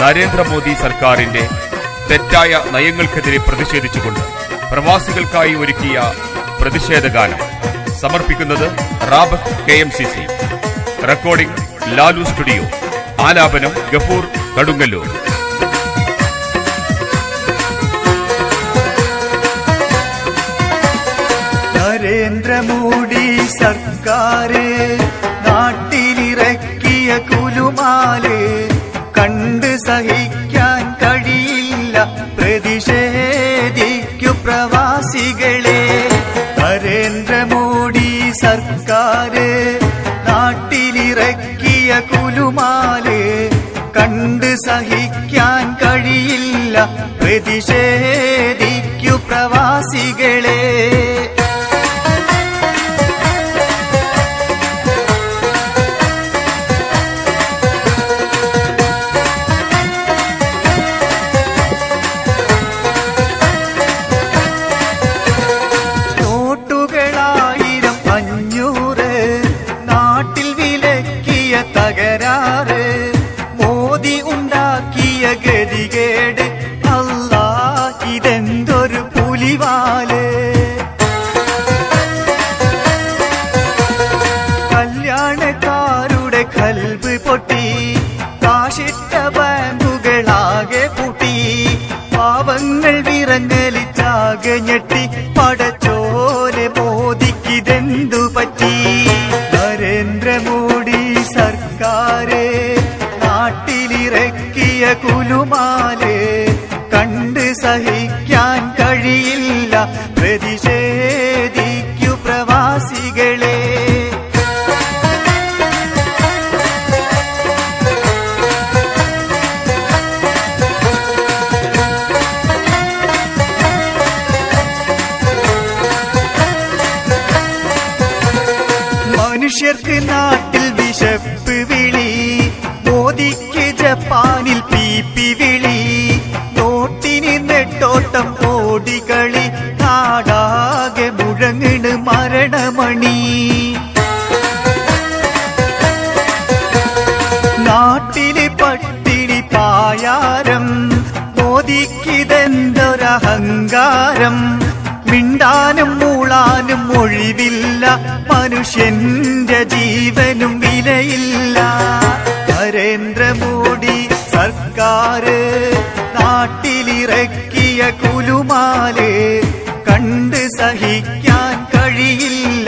നരേന്ദ്രമോദി സർക്കാരിന്റെ തെറ്റായ നയങ്ങൾക്കെതിരെ പ്രതിഷേധിച്ചുകൊണ്ട് പ്രവാസികൾക്കായി ഒരുക്കിയ പ്രതിഷേധഗാനം സമർപ്പിക്കുന്നത് Rabat KMCC. Recording Lalu studio. ആലാപനം ഗഫൂർ കടുങ്ങല്ലൂർ. നരേന്ദ്രമോദി സർക്കാര് നാട്ടിലിറക്കിയ കുലുമാല് കണ്ട് സഹിക്കാൻ കഴിയില്ല, പ്രതിഷേധിക്കു പ്രവാസികളെ. നരേന്ദ്രമോദി സർക്കാര് നാട്ടിലിറക്കിയ കുലുമാല് കണ്ട് സഹിക്കാൻ കഴിയില്ല, പ്രതിഷേധിക്കു പ്രവാസികളെ. തകരാറ് മോദി ഉണ്ടാക്കിയ ഗതികേട്, അല്ലാ ഇതെന്തൊരു പുലിവാല്. കല്യാണക്കാരുടെ കൽബ് പൊട്ടി, കാശിട്ട ബാങ്കുകളാകെ പൂട്ടി, പാവങ്ങൾ വിറങ്ങലിച്ചാകെ ഞെട്ടി, പടച്ചോലെ മോദിക്കിതെന്തു പറ്റി. നരേന്ദ്രമോദി സർക്കാര് നാട്ടിലിറക്കിയ കുലുമാല് കണ്ട് സഹിക്കാൻ കഴിയില്ല, പ്രതിഷേധിക്കു പ്രവാസികളെ. മനുഷ്യർക്ക് നാട്ടിൽ വിശപ്പ് വിളി, മോദിക്ക് ജപ്പാനിൽ PP വിളി, നോട്ടിന് നെട്ടോട്ടം ഓടിക്കളി, നാടാകെ മുഴങ്ങണ് മരണമണി. നാട്ടില് പട്ടിണി പായാരം, മോദിക്കിതെന്തൊരഹങ്കാരം. മിണ്ടാനും മൂളാനും ഒഴിവില്ല, മനുഷ്യന്റെ ജീവനും വിലയില്ല. നരേന്ദ്രമോദി സർക്കാര് നാട്ടിലിറക്കിയ കുലുമാല് കണ്ട് സഹിക്കാൻ കഴിയില്ല,